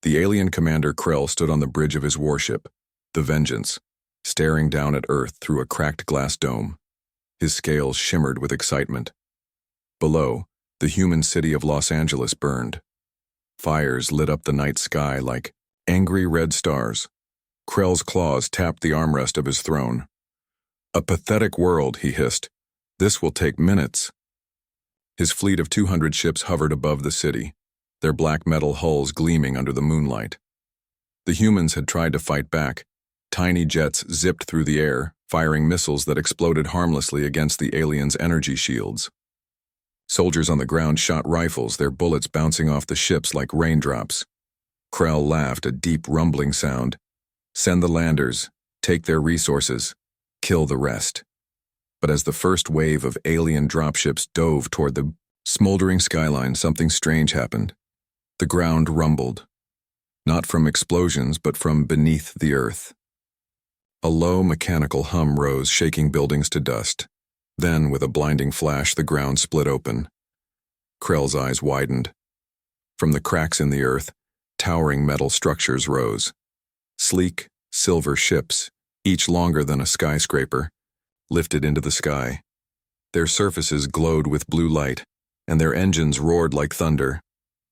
The alien commander Krell stood on the bridge of his warship, the Vengeance, staring down at Earth through a cracked glass dome. His scales shimmered with excitement. Below, the human city of Los Angeles burned. Fires lit up the night sky like angry red stars. Krell's claws tapped the armrest of his throne. "A pathetic world," he hissed. "This will take minutes." His fleet of 200 ships hovered above the city, their black metal hulls gleaming under the moonlight. The humans had tried to fight back. Tiny jets zipped through the air, firing missiles that exploded harmlessly against the aliens' energy shields. Soldiers on the ground shot rifles, their bullets bouncing off the ships like raindrops. Krell laughed, a deep rumbling sound. "Send the landers, take their resources, kill the rest." But as the first wave of alien dropships dove toward the smoldering skyline, something strange happened. The ground rumbled, not from explosions but from beneath the earth. A low mechanical hum rose, shaking buildings to dust. Then, with a blinding flash, the ground split open. Krell's eyes widened. From the cracks in the earth, towering metal structures rose. Sleek, silver ships, each longer than a skyscraper, lifted into the sky. Their surfaces glowed with blue light, and their engines roared like thunder.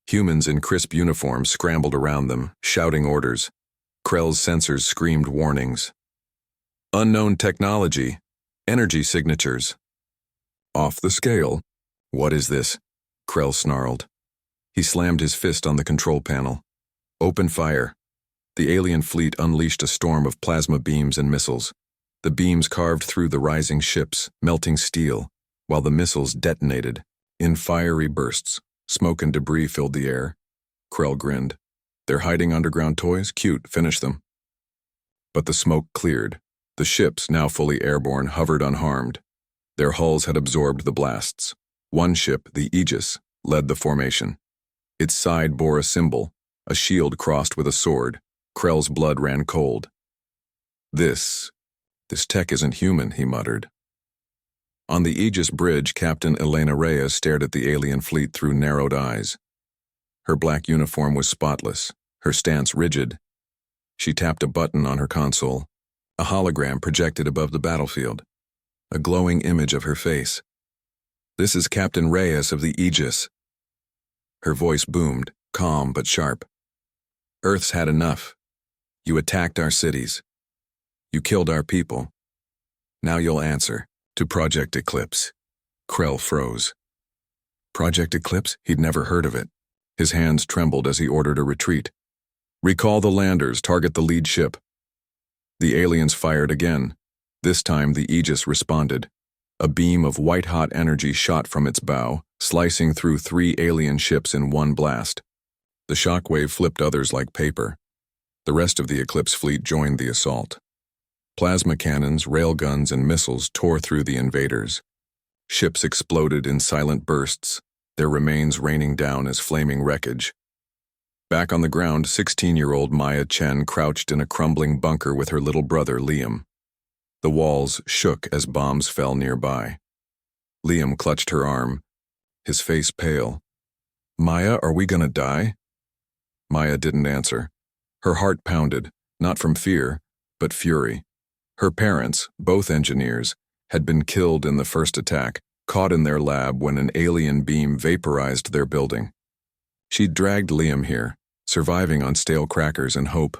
Humans in crisp uniforms scrambled around them, shouting orders. Krell's sensors screamed warnings. "Unknown technology. Energy signatures." "Off the scale." "What is this?" Krell snarled. He slammed his fist on the control panel. "Open fire." The alien fleet unleashed a storm of plasma beams and missiles. The beams carved through the rising ships, melting steel, while the missiles detonated. In fiery bursts, smoke and debris filled the air. Krell grinned. "They're hiding underground toys? Cute, finish them." But the smoke cleared. The ships, now fully airborne, hovered unharmed. Their hulls had absorbed the blasts. One ship, the Aegis, led the formation. Its side bore a symbol, a shield crossed with a sword. Krell's blood ran cold. This tech isn't human," he muttered. On the Aegis bridge, Captain Elena Reyes stared at the alien fleet through narrowed eyes. Her black uniform was spotless, her stance rigid. She tapped a button on her console. A hologram projected above the battlefield, a glowing image of her face. "This is Captain Reyes of the Aegis." Her voice boomed, calm but sharp. "Earth's had enough. You attacked our cities. You killed our people. Now you'll answer to Project Eclipse." Krell froze. Project Eclipse? He'd never heard of it. His hands trembled as he ordered a retreat. "Recall the landers, target the lead ship." The aliens fired again. This time the Aegis responded. A beam of white-hot energy shot from its bow, slicing through 3 alien ships in one blast. The shockwave flipped others like paper. The rest of the Eclipse fleet joined the assault. Plasma cannons, railguns, and missiles tore through the invaders. Ships exploded in silent bursts, their remains raining down as flaming wreckage. Back on the ground, 16-year-old Maya Chen crouched in a crumbling bunker with her little brother, Liam. The walls shook as bombs fell nearby. Liam clutched her arm, his face pale. "Maya, are we gonna die?" Maya didn't answer. Her heart pounded, not from fear, but fury. Her parents, both engineers, had been killed in the first attack, caught in their lab when an alien beam vaporized their building. She'd dragged Liam here, surviving on stale crackers and hope.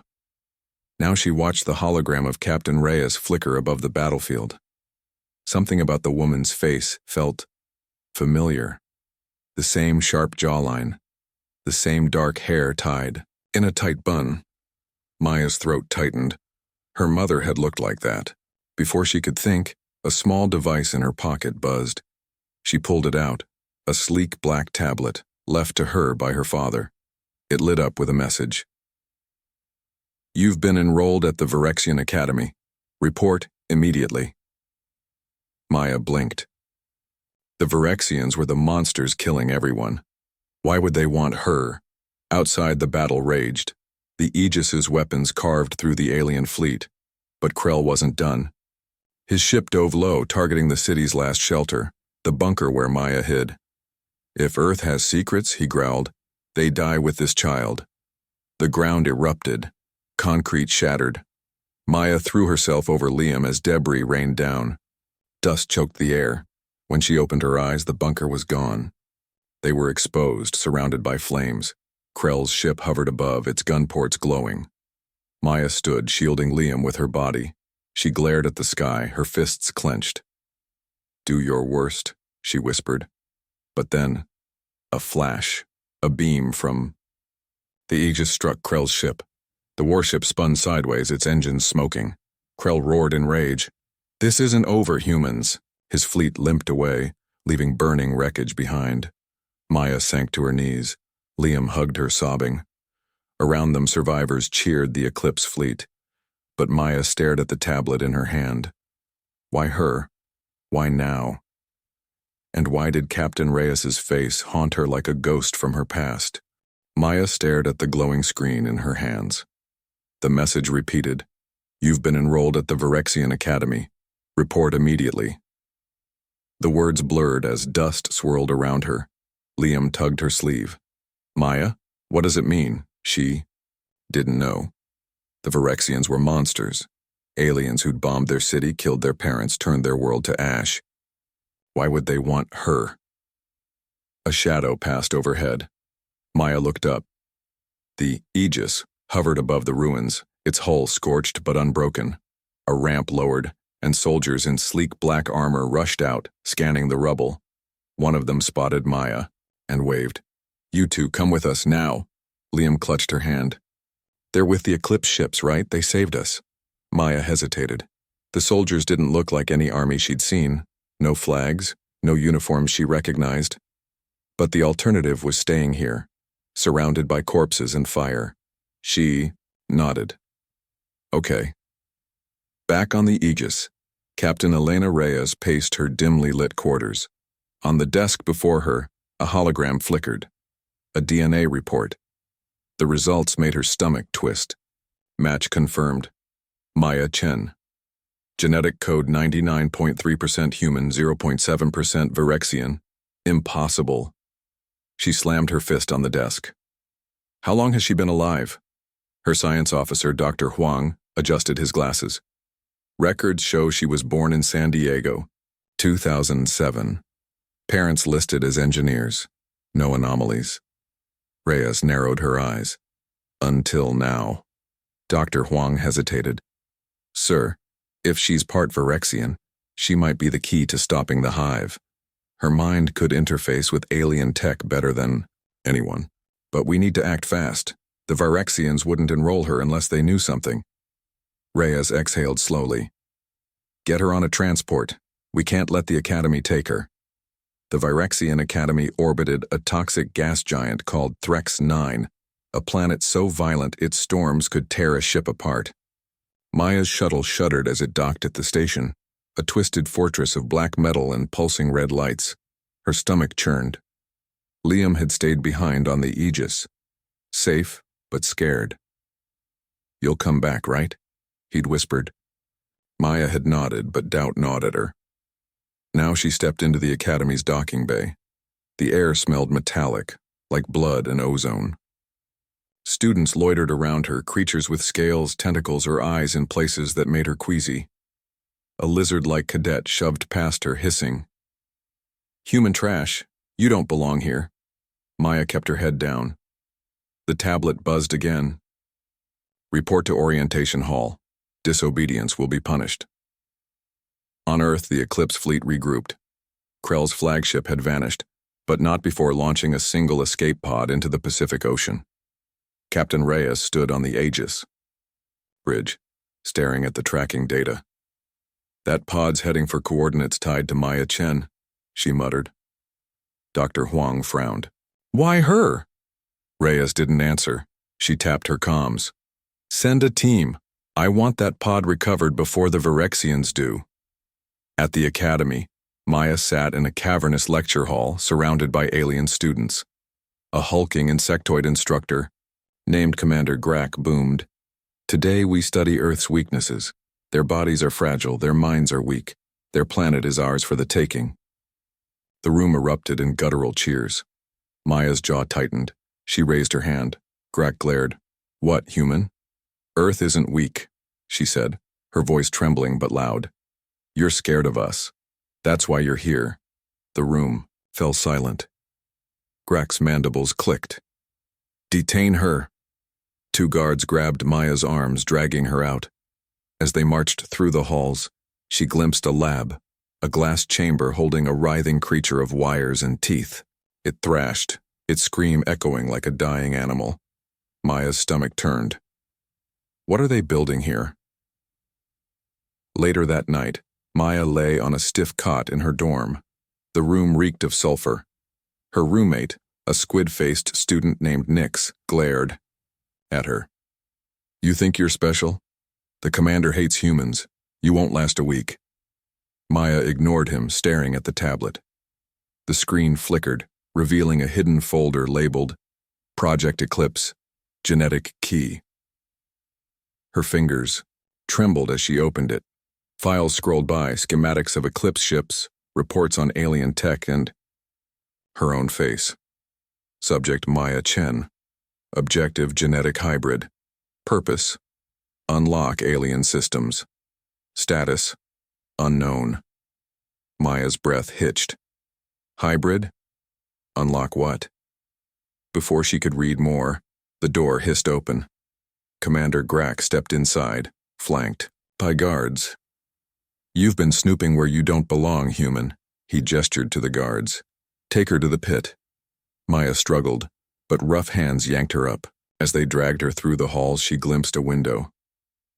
Now she watched the hologram of Captain Reyes flicker above the battlefield. Something about the woman's face felt familiar. The same sharp jawline, the same dark hair tied in a tight bun. Maya's throat tightened. Her mother had looked like that. Before she could think, a small device in her pocket buzzed. She pulled it out, a sleek black tablet, left to her by her father. It lit up with a message. "You've been enrolled at the Virexian Academy. Report immediately." Maya blinked. The Virexians were the monsters killing everyone. Why would they want her? Outside, the battle raged. The Aegis's weapons carved through the alien fleet. But Krell wasn't done. His ship dove low, targeting the city's last shelter, the bunker where Maya hid. "If Earth has secrets," he growled, "they die with this child." The ground erupted. Concrete shattered. Maya threw herself over Liam as debris rained down. Dust choked the air. When she opened her eyes, the bunker was gone. They were exposed, surrounded by flames. Krell's ship hovered above, its gun ports glowing. Maya stood, shielding Liam with her body. She glared at the sky, her fists clenched. "Do your worst," she whispered. But then, a flash, a beam from... The Aegis struck Krell's ship. The warship spun sideways, its engines smoking. Krell roared in rage. "This isn't over, humans." His fleet limped away, leaving burning wreckage behind. Maya sank to her knees. Liam hugged her, sobbing. Around them, survivors cheered the Eclipse fleet. But Maya stared at the tablet in her hand. Why her? Why now? And why did Captain Reyes's face haunt her like a ghost from her past? Maya stared at the glowing screen in her hands. The message repeated, "You've been enrolled at the Virexian Academy. Report immediately." The words blurred as dust swirled around her. Liam tugged her sleeve. "Maya, what does it mean?" She didn't know. The Virexians were monsters. Aliens who'd bombed their city, killed their parents, turned their world to ash. Why would they want her? A shadow passed overhead. Maya looked up. The Aegis hovered above the ruins, its hull scorched but unbroken. A ramp lowered, and soldiers in sleek black armor rushed out, scanning the rubble. One of them spotted Maya and waved. "You two, come with us now." Liam clutched her hand. "They're with the Eclipse ships, right? They saved us." Maya hesitated. The soldiers didn't look like any army she'd seen. No flags, no uniforms she recognized. But the alternative was staying here, surrounded by corpses and fire. She nodded. "Okay." Back on the Aegis, Captain Elena Reyes paced her dimly lit quarters. On the desk before her, a hologram flickered. A DNA report. The results made her stomach twist. Match confirmed. Maya Chen. Genetic code 99.3% human, 0.7% Virexian. Impossible. She slammed her fist on the desk. How long has she been alive? Her science officer, Dr. Huang, adjusted his glasses. Records show she was born in San Diego, 2007. Parents listed as engineers. No anomalies. Reyes narrowed her eyes. Until now. Dr. Huang hesitated. "Sir, if she's part Virexian, she might be the key to stopping the hive. Her mind could interface with alien tech better than anyone. But we need to act fast. The Virexians wouldn't enroll her unless they knew something." Reyes exhaled slowly. "Get her on a transport. We can't let the Academy take her." The Virexian Academy orbited a toxic gas giant called Threx 9, a planet so violent its storms could tear a ship apart. Maya's shuttle shuddered as it docked at the station, a twisted fortress of black metal and pulsing red lights. Her stomach churned. Liam had stayed behind on the Aegis, safe but scared. "You'll come back, right?" he'd whispered. Maya had nodded, but doubt gnawed at her. Now she stepped into the Academy's docking bay. The air smelled metallic, like blood and ozone. Students loitered around her, creatures with scales, tentacles, or eyes in places that made her queasy. A lizard-like cadet shoved past her, hissing. "Human trash, you don't belong here." Maya kept her head down. The tablet buzzed again. "Report to Orientation Hall. Disobedience will be punished." On Earth, the Eclipse fleet regrouped. Krell's flagship had vanished, but not before launching a single escape pod into the Pacific Ocean. Captain Reyes stood on the Aegis bridge, staring at the tracking data. "That pod's heading for coordinates tied to Maya Chen," she muttered. Dr. Huang frowned. "Why her?" Reyes didn't answer. She tapped her comms. "Send a team. I want that pod recovered before the Virexians do." At the Academy, Maya sat in a cavernous lecture hall surrounded by alien students. A hulking insectoid instructor, named Commander Grack, boomed, "Today we study Earth's weaknesses. Their bodies are fragile, their minds are weak. Their planet is ours for the taking." The room erupted in guttural cheers. Maya's jaw tightened. She raised her hand. Grack glared. What, human? Earth isn't weak, she said, her voice trembling but loud. You're scared of us. That's why you're here. The room fell silent. Grak's mandibles clicked. Detain her. Two guards grabbed Maya's arms, dragging her out. As they marched through the halls, she glimpsed a lab, a glass chamber holding a writhing creature of wires and teeth. It thrashed, its scream echoing like a dying animal. Maya's stomach turned. What are they building here? Later that night, Maya lay on a stiff cot in her dorm. The room reeked of sulfur. Her roommate, a squid-faced student named Nix, glared at her. You think you're special? The commander hates humans. You won't last a week. Maya ignored him, staring at the tablet. The screen flickered, revealing a hidden folder labeled Project Eclipse, Genetic Key. Her fingers trembled as she opened it. Files scrolled by, schematics of Eclipse ships, reports on alien tech, and her own face. Subject Maya Chen. Objective Genetic Hybrid. Purpose: unlock alien systems. Status: unknown. Maya's breath hitched. Hybrid? Unlock what? Before she could read more, the door hissed open. Commander Grak stepped inside, flanked by guards. You've been snooping where you don't belong, human. He gestured to the guards. Take her to the pit. Maya struggled, but rough hands yanked her up. As they dragged her through the halls, she glimpsed a window.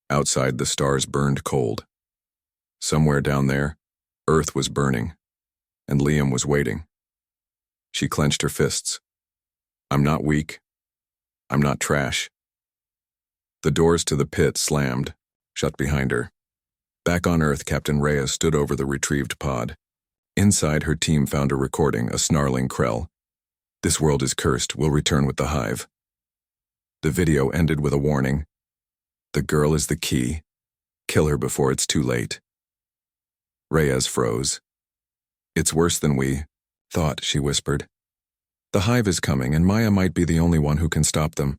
Outside, the stars burned cold. Somewhere down there, Earth was burning, and Liam was waiting. She clenched her fists. I'm not weak. I'm not trash. The doors to the pit slammed, shut behind her. Back on Earth, Captain Reyes stood over the retrieved pod. Inside, her team found a recording, a snarling Krell. This world is cursed. We'll return with the hive. The video ended with a warning. The girl is the key. Kill her before it's too late. Reyes froze. It's worse than we thought, she whispered. The hive is coming, and Maya might be the only one who can stop them.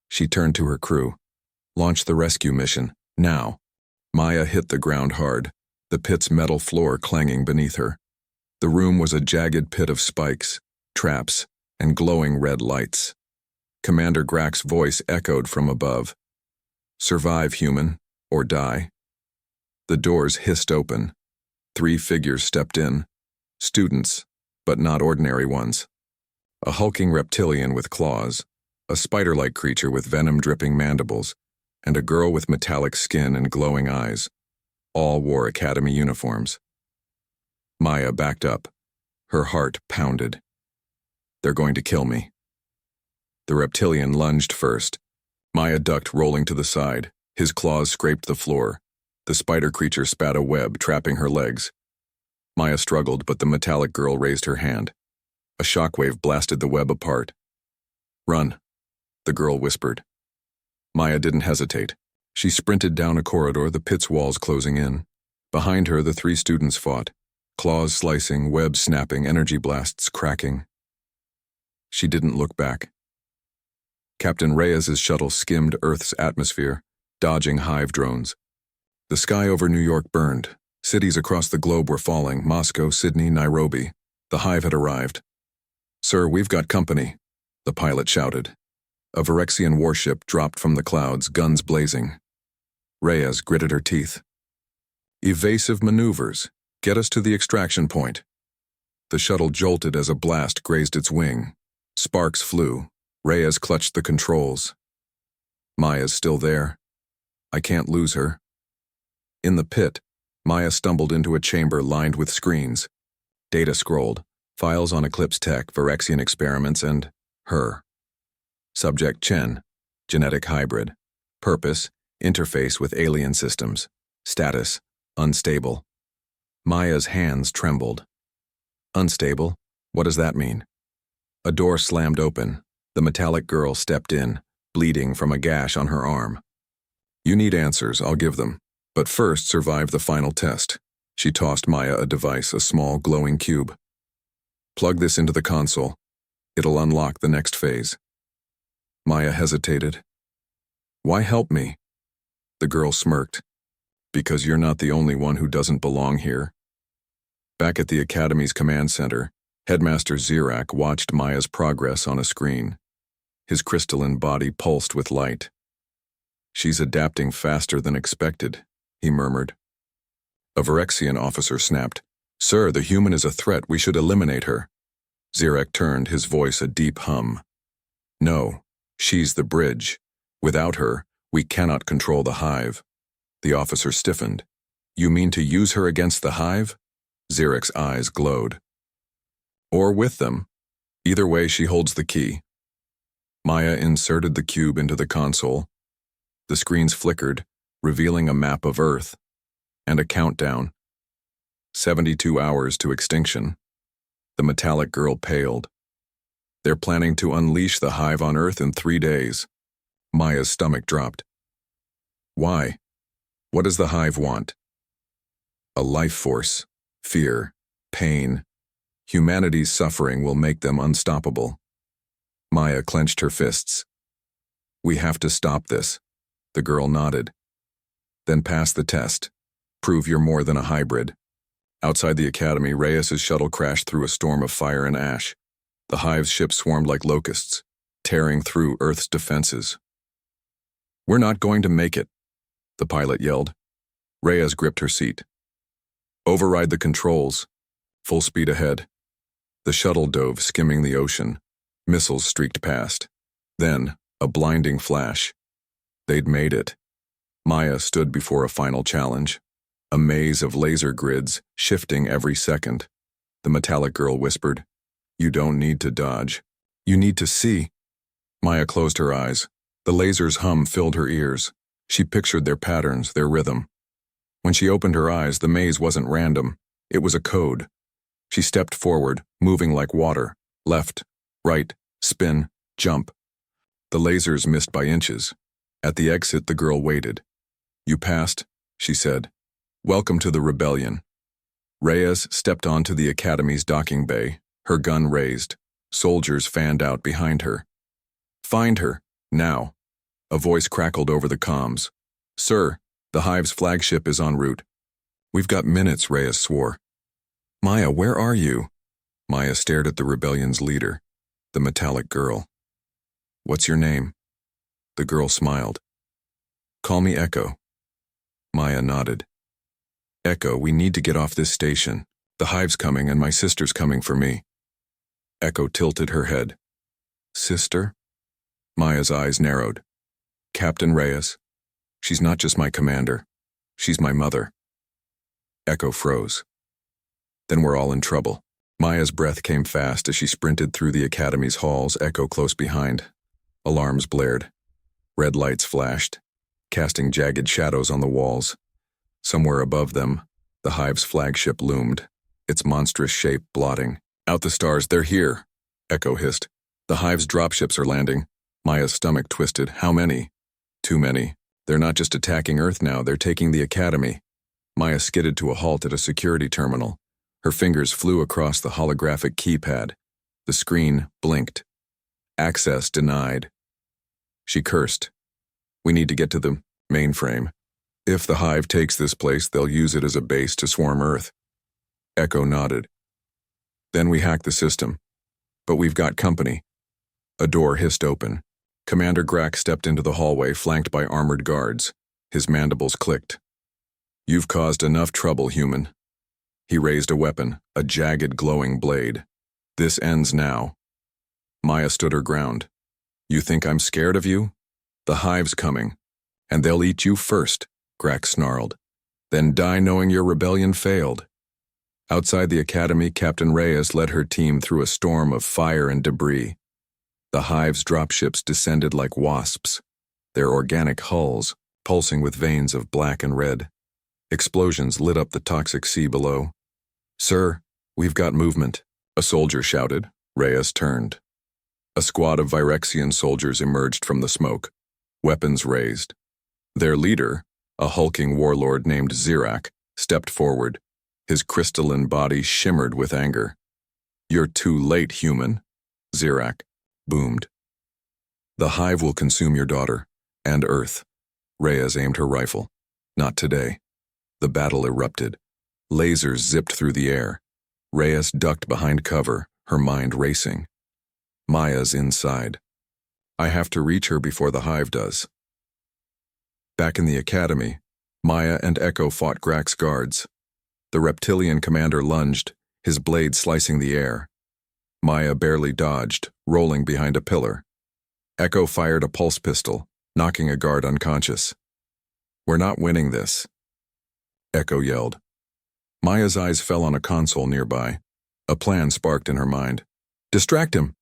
She turned to her crew. Launch the rescue mission, now. Maya hit the ground hard, the pit's metal floor clanging beneath her. The room was a jagged pit of spikes, traps, and glowing red lights. Commander Grak's voice echoed from above. Survive, human, or die. The doors hissed open. 3 figures stepped in. Students, but not ordinary ones. A hulking reptilian with claws, a spider-like creature with venom-dripping mandibles, and a girl with metallic skin and glowing eyes. All wore academy uniforms. Maya backed up. Her heart pounded. They're going to kill me. The reptilian lunged first. Maya ducked, rolling to the side. His claws scraped the floor. The spider creature spat a web, trapping her legs. Maya struggled, but the metallic girl raised her hand. A shockwave blasted the web apart. Run, the girl whispered. Maya didn't hesitate. She sprinted down a corridor, the pit's walls closing in. Behind her, the 3 students fought. Claws slicing, webs snapping, energy blasts cracking. She didn't look back. Captain Reyes's shuttle skimmed Earth's atmosphere, dodging hive drones. The sky over New York burned. Cities across the globe were falling: Moscow, Sydney, Nairobi. The hive had arrived. Sir, we've got company, the pilot shouted. A Virexian warship dropped from the clouds, guns blazing. Reyes gritted her teeth. Evasive maneuvers. Get us to the extraction point. The shuttle jolted as a blast grazed its wing. Sparks flew. Reyes clutched the controls. Maya's still there. I can't lose her. In the pit, Maya stumbled into a chamber lined with screens. Data scrolled. Files on Eclipse tech, Virexian experiments, and her. Subject Chen, genetic hybrid. Purpose, interface with alien systems. Status, unstable. Maya's hands trembled. Unstable? What does that mean? A door slammed open. The metallic girl stepped in, bleeding from a gash on her arm. You need answers, I'll give them. But first, survive the final test. She tossed Maya a device, a small glowing cube. Plug this into the console. It'll unlock the next phase. Maya hesitated. Why help me? The girl smirked. Because you're not the only one who doesn't belong here. Back at the Academy's command center, Headmaster Zirak watched Maya's progress on a screen. His crystalline body pulsed with light. She's adapting faster than expected, he murmured. A Virexian officer snapped, Sir, the human is a threat. We should eliminate her. Zirak turned, his voice a deep hum. No, she's the bridge. Without her, we cannot control the hive. The officer stiffened. You mean to use her against the hive? Zirak's eyes glowed. Or with them. Either way, she holds the key. Maya inserted the cube into the console. The screens flickered, revealing a map of Earth, and a countdown. 72 hours to extinction. The metallic girl paled. They're planning to unleash the hive on Earth in 3 days. Maya's stomach dropped. Why? What does the hive want? A life force, fear, pain. Humanity's suffering will make them unstoppable. Maya clenched her fists. We have to stop this. The girl nodded. Then pass the test. Prove you're more than a hybrid. Outside the Academy, Reyes's shuttle crashed through a storm of fire and ash. The hive's ship swarmed like locusts, tearing through Earth's defenses. We're not going to make it, the pilot yelled. Reyes gripped her seat. Override the controls. Full speed ahead. The shuttle dove, skimming the ocean. Missiles streaked past. Then, a blinding flash. They'd made it. Maya stood before a final challenge. A maze of laser grids, shifting every second. The metallic girl whispered, You don't need to dodge. You need to see. Maya closed her eyes. The laser's hum filled her ears. She pictured their patterns, their rhythm. When she opened her eyes, the maze wasn't random. It was a code. She stepped forward, moving like water. Left, right, spin, jump. The lasers missed by inches. At the exit, the girl waited. You passed, she said. Welcome to the rebellion. Reyes stepped onto the Academy's docking bay, her gun raised. Soldiers fanned out behind her. Find her, now. A voice crackled over the comms. Sir, the hive's flagship is en route. We've got minutes, Reyes swore. Maya, where are you? Maya stared at the rebellion's leader, the metallic girl. What's your name? The girl smiled. Call me Echo. Maya nodded. Echo, we need to get off this station. The hive's coming and my sister's coming for me. Echo tilted her head. Sister? Maya's eyes narrowed. Captain Reyes. She's not just my commander. She's my mother. Echo froze. Then we're all in trouble. Maya's breath came fast as she sprinted through the Academy's halls, Echo close behind. Alarms blared. Red lights flashed, casting jagged shadows on the walls. Somewhere above them, the hive's flagship loomed, its monstrous shape blotting. Out the stars, they're here, Echo hissed. The hive's dropships are landing. Maya's stomach twisted. How many? Too many. They're not just attacking Earth now, they're taking the Academy. Maya skidded to a halt at a security terminal. Her fingers flew across the holographic keypad. The screen blinked. Access denied. She cursed. We need to get to the mainframe. If the hive takes this place, they'll use it as a base to swarm Earth. Echo nodded. Then we hack the system. But we've got company. A door hissed open. Commander Grack stepped into the hallway, flanked by armored guards. His mandibles clicked. You've caused enough trouble, human. He raised a weapon, a jagged, glowing blade. This ends now. Maya stood her ground. You think I'm scared of you? The hive's coming. And they'll eat you first, Grack snarled. Then die knowing your rebellion failed. Outside the Academy, Captain Reyes led her team through a storm of fire and debris. The hive's dropships descended like wasps, their organic hulls pulsing with veins of black and red. Explosions lit up the toxic sea below. Sir, we've got movement, a soldier shouted. Reyes turned. A squad of Virexian soldiers emerged from the smoke, weapons raised. Their leader, a hulking warlord named Zirak, stepped forward. His crystalline body shimmered with anger. You're too late, human, Zirak boomed. The hive will consume your daughter, And Earth. Reyes aimed her rifle. Not today. The battle erupted. Lasers zipped through the air. Reyes ducked behind cover, her mind racing. Maya's inside. I have to reach her before the hive does. Back in the academy, Maya and Echo fought Grak's guards. The reptilian commander lunged, his blade slicing the air. Maya barely dodged, rolling behind a pillar. Echo fired a pulse pistol, knocking a guard unconscious. We're not winning this, Echo yelled. Maya's eyes fell on a console nearby. A plan sparked in her mind. Distract him!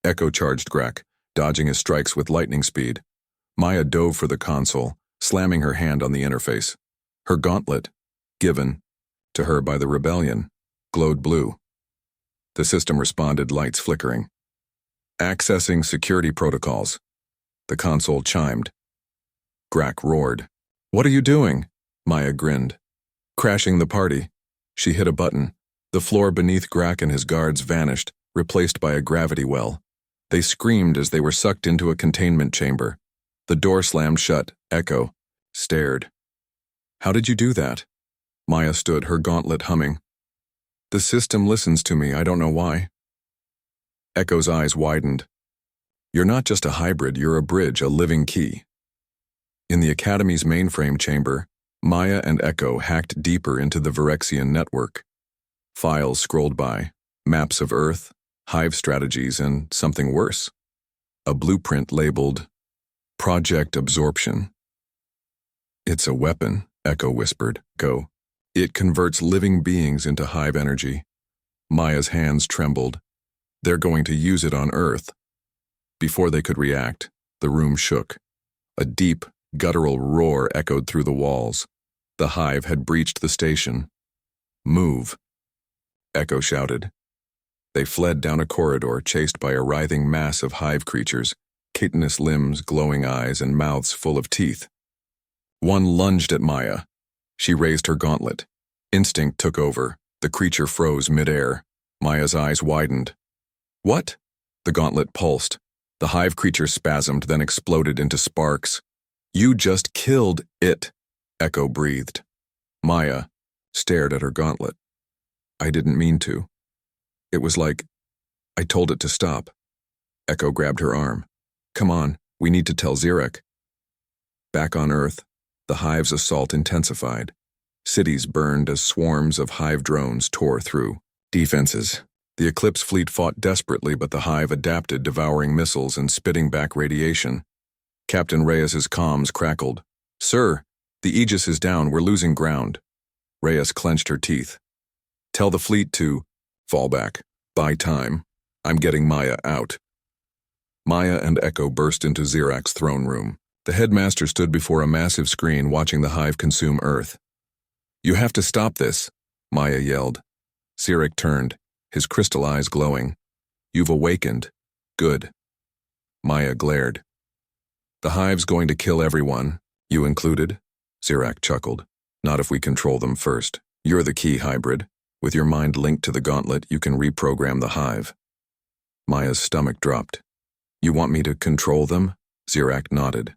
Echo charged Grak, dodging his strikes with lightning speed. Maya dove for the console, slamming her hand on the interface. Her gauntlet, given to her by the rebellion, glowed blue. The system responded, lights flickering. Accessing security protocols. The console chimed. Grak roared. What are you doing? Maya grinned. Crashing the party. She hit a button. The floor beneath Grak and his guards vanished, replaced by a gravity well. They screamed as they were sucked into a containment chamber. The door slammed shut. Echo stared. How did you do that? Maya stood, her gauntlet humming. The system listens to me, I don't know why. Echo's eyes widened. You're not just a hybrid, you're a bridge, a living key. In the Academy's mainframe chamber, Maya and Echo hacked deeper into the Virexian network. Files scrolled by, maps of Earth, hive strategies, and something worse. A blueprint labeled Project Absorption. It's a weapon, Echo whispered. Go. It converts living beings into hive energy. Maya's hands trembled. They're going to use it on Earth. Before they could react, the room shook. A deep, guttural roar echoed through the walls. The hive had breached the station. Move, Echo shouted. They fled down a corridor, chased by a writhing mass of hive creatures, chitinous limbs, glowing eyes, and mouths full of teeth. One lunged at Maya. She raised her gauntlet. Instinct took over. The creature froze midair. Maya's eyes widened. What? The gauntlet pulsed. The hive creature spasmed, then exploded into sparks. You just killed it, Echo breathed. Maya stared at her gauntlet. I didn't mean to. It was like I told it to stop. Echo grabbed her arm. Come on, we need to tell Xerek. Back on Earth, the hive's assault intensified. Cities burned as swarms of hive drones tore through defenses. The Eclipse fleet fought desperately, but the hive adapted, devouring missiles and spitting back radiation. Captain Reyes's comms crackled. Sir, the Aegis is down, we're losing ground. Reyes clenched her teeth. Tell the fleet to fall back. Buy time. I'm getting Maya out. Maya and Echo burst into Xerak's throne room. The headmaster stood before a massive screen, watching the hive consume Earth. You have to stop this, Maya yelled. Xerak turned, his crystal eyes glowing. You've awakened. Good. Maya glared. The hive's going to kill everyone, you included? Xerak chuckled. Not if we control them first. You're the key hybrid. With your mind linked to the gauntlet, you can reprogram the hive. Maya's stomach dropped. You want me to control them? Xerak nodded.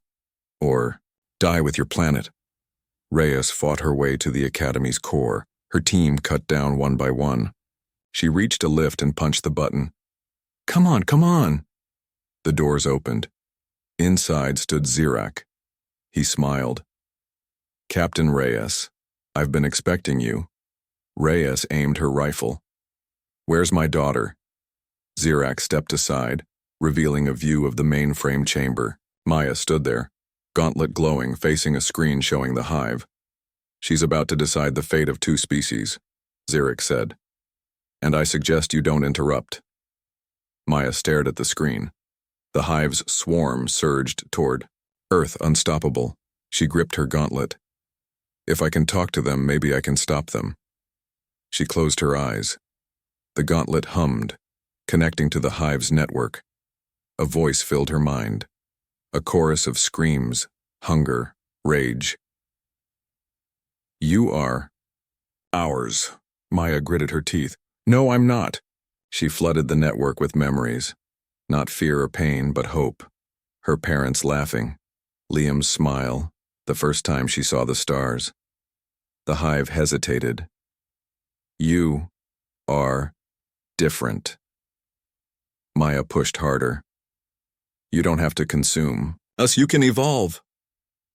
Or die with your planet. Reyes fought her way to the Academy's core, her team cut down one by one. She reached a lift and punched the button. Come on, come on! The doors opened. Inside stood Xerak. He smiled. Captain Reyes, I've been expecting you. Reyes aimed her rifle. Where's my daughter? Xerak stepped aside, revealing a view of the mainframe chamber. Maya stood there, gauntlet glowing, facing a screen showing the hive. She's about to decide the fate of 2 species, Xerak said. And I suggest you don't interrupt. Maya stared at the screen. The hive's swarm surged toward Earth, unstoppable. She gripped her gauntlet. If I can talk to them, maybe I can stop them. She closed her eyes. The gauntlet hummed, connecting to the hive's network. A voice filled her mind. A chorus of screams, hunger, rage. You are ours. Maya gritted her teeth. No, I'm not. She flooded the network with memories. Not fear or pain, but hope. Her parents laughing. Liam's smile, the first time she saw the stars. The hive hesitated. You are different. Maya pushed harder. You don't have to consume us, you can evolve.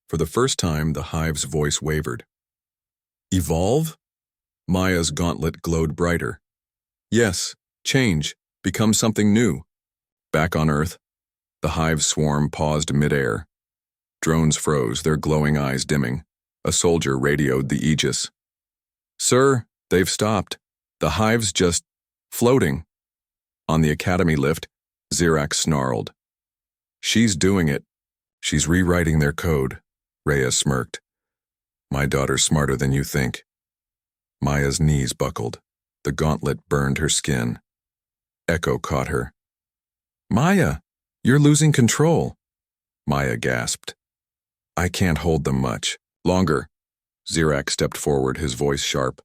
For the first time, the hive's voice wavered. Evolve? Maya's gauntlet glowed brighter. Yes, change, become something new. Back on Earth, the hive's swarm paused midair. Drones froze, their glowing eyes dimming. A soldier radioed the Aegis. Sir, they've stopped. The hive's just floating. On the Academy lift, Zirak snarled. She's doing it. She's rewriting their code. Rhea smirked. My daughter's smarter than you think. Maya's knees buckled. The gauntlet burned her skin. Echo caught her. Maya, you're losing control. Maya gasped. I can't hold them much. Longer. Zirak stepped forward, his voice sharp.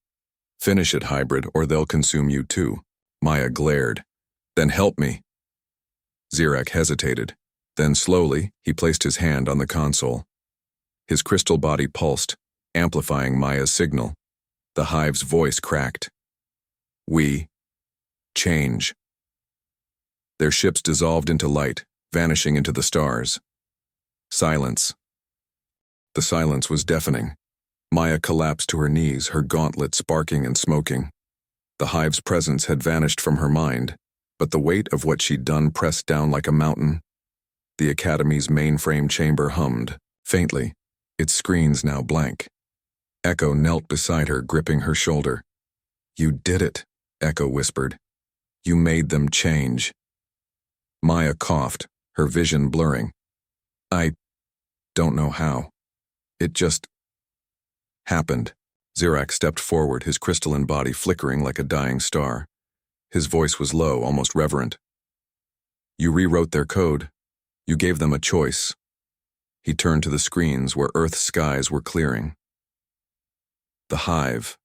Finish it, hybrid, or they'll consume you too. Maya glared. Then help me. Zirak hesitated. Then slowly, he placed his hand on the console. His crystal body pulsed, amplifying Maya's signal. The hive's voice cracked. We change. Their ships dissolved into light, vanishing into the stars. Silence. The silence was deafening. Maya collapsed to her knees, her gauntlet sparking and smoking. The hive's presence had vanished from her mind, but the weight of what she'd done pressed down like a mountain. The Academy's mainframe chamber hummed, faintly, its screens now blank. Echo knelt beside her, gripping her shoulder. You did it, Echo whispered. You made them change. Maya coughed, her vision blurring. I don't know how. It just happened. Zirak stepped forward, his crystalline body flickering like a dying star. His voice was low, almost reverent. You rewrote their code. You gave them a choice. He turned to the screens where Earth's skies were clearing. The hive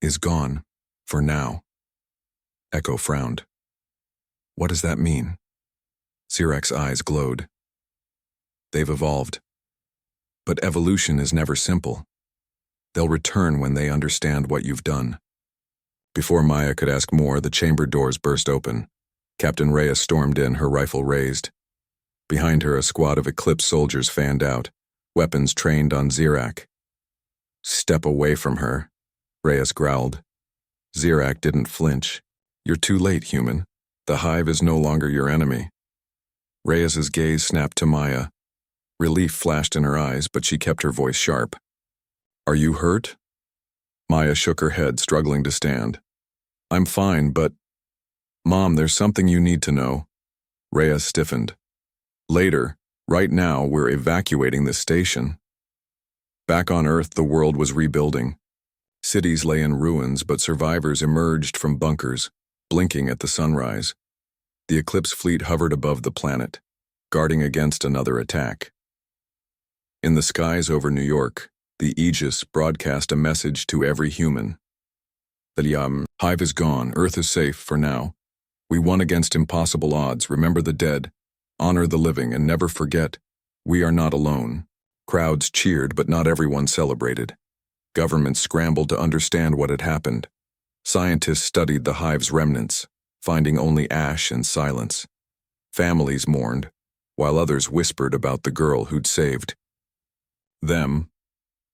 is gone, for now. Echo frowned. What does that mean? Zirak's eyes glowed. They've evolved. But evolution is never simple. They'll return when they understand what you've done. Before Maya could ask more, the chamber doors burst open. Captain Rhea stormed in, her rifle raised. Behind her, a squad of Eclipse soldiers fanned out, weapons trained on Zirak. Step away from her, Reyes growled. Zirak didn't flinch. You're too late, human. The hive is no longer your enemy. Reyes's gaze snapped to Maya. Relief flashed in her eyes, but she kept her voice sharp. Are you hurt? Maya shook her head, struggling to stand. I'm fine, but... Mom, there's something you need to know. Reyes stiffened. Later, right now, we're evacuating this station. Back on Earth, the world was rebuilding. Cities lay in ruins, but survivors emerged from bunkers, blinking at the sunrise. The Eclipse fleet hovered above the planet, guarding against another attack. In the skies over New York, the Aegis broadcast a message to every human. The hive is gone, Earth is safe for now. We won against impossible odds, remember the dead, honor the living, and never forget, we are not alone. Crowds cheered, but not everyone celebrated. Governments scrambled to understand what had happened. Scientists studied the hive's remnants, finding only ash and silence. Families mourned, while others whispered about the girl who'd saved them,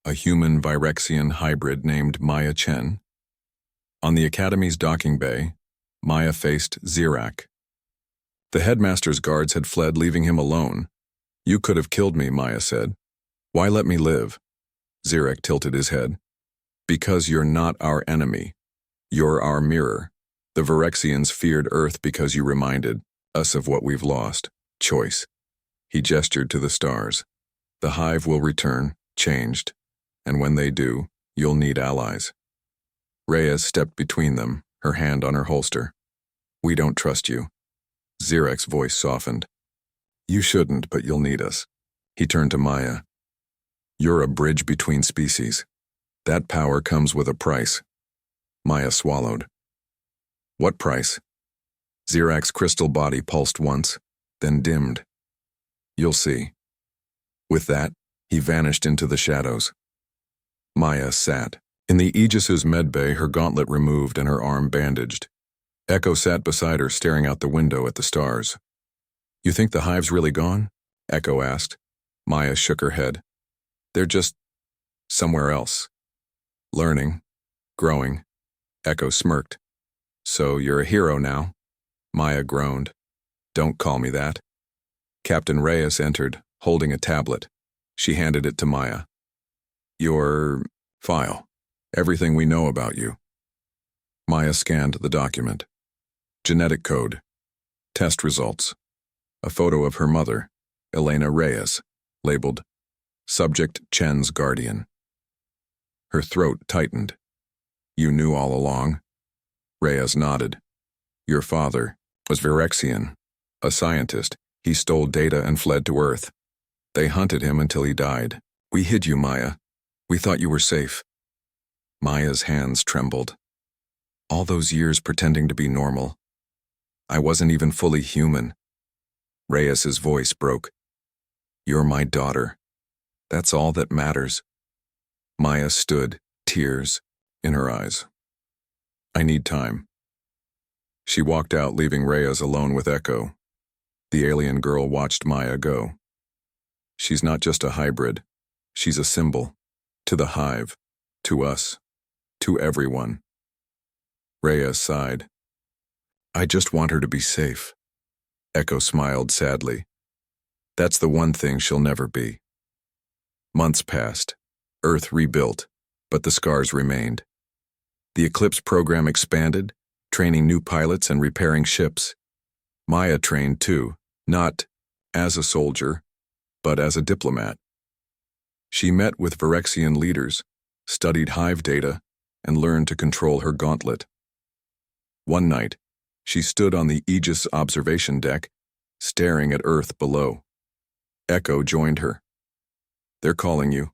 a human Virexian hybrid named Maya Chen. On the Academy's docking bay, Maya faced Zirak. The headmaster's guards had fled, leaving him alone. You could have killed me, Maya said. Why let me live? Zirak tilted his head. Because you're not our enemy. You're our mirror. The Virexians feared Earth because you reminded us of what we've lost. Choice. He gestured to the stars. The hive will return, changed, and when they do, you'll need allies. Reyes stepped between them, her hand on her holster. We don't trust you. Zirak's voice softened. You shouldn't, but you'll need us. He turned to Maya. You're a bridge between species. That power comes with a price. Maya swallowed. What price? Zirak's crystal body pulsed once, then dimmed. You'll see. With that, he vanished into the shadows. Maya sat. In the Aegis's medbay, her gauntlet removed and her arm bandaged. Echo sat beside her, staring out the window at the stars. "You think the hive's really gone?" Echo asked. Maya shook her head. "They're just somewhere else. Learning, growing." Echo smirked. "So you're a hero now?" Maya groaned. "Don't call me that." Captain Reyes entered, holding a tablet. She handed it to Maya. "Your file. Everything we know about you." Maya scanned the document. Genetic code. Test results. A photo of her mother, Elena Reyes, labeled Subject Chen's Guardian. Her throat tightened. "You knew all along?" Reyes nodded. "Your father was Virexian, a scientist. He stole data and fled to Earth. They hunted him until he died. We hid you, Maya. We thought you were safe." Maya's hands trembled. All those years pretending to be normal. I wasn't even fully human. Reyes's voice broke. "You're my daughter. That's all that matters." Maya stood, tears in her eyes. "I need time." She walked out, leaving Reyes alone with Echo. The alien girl watched Maya go. She's not just a hybrid. She's a symbol. To the hive. To us. To everyone. Reyes sighed. "I just want her to be safe." Echo smiled sadly. "That's the one thing she'll never be." Months passed. Earth rebuilt, but the scars remained. The Eclipse program expanded, training new pilots and repairing ships. Maya trained too, not as a soldier, but as a diplomat. She met with Virexian leaders, studied hive data, and learned to control her gauntlet. One night, she stood on the Aegis observation deck, staring at Earth below. Echo joined her. "They're calling you."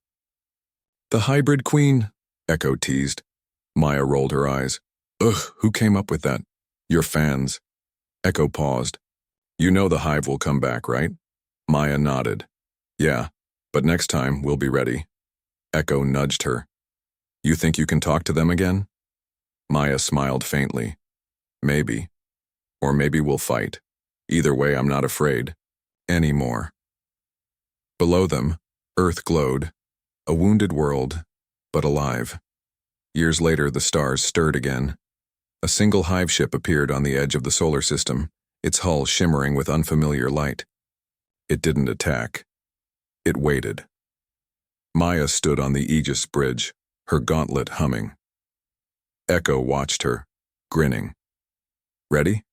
"The hybrid queen," Echo teased. Maya rolled her eyes. "Ugh, who came up with that?" "Your fans." Echo paused. "You know the hive will come back, right?" Maya nodded. "Yeah, but next time we'll be ready." Echo nudged her. "You think you can talk to them again?" Maya smiled faintly. "Maybe. Or maybe we'll fight. Either way, I'm not afraid. Anymore." Below them, Earth glowed. A wounded world, but alive. Years later, the stars stirred again. A single hive ship appeared on the edge of the solar system, its hull shimmering with unfamiliar light. It didn't attack. It waited. Maya stood on the Aegis bridge, her gauntlet humming. Echo watched her, grinning. "Ready?"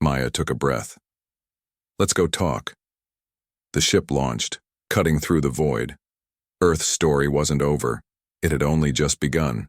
Maya took a breath. "Let's go talk." The ship launched, cutting through the void. Earth's story wasn't over. It had only just begun.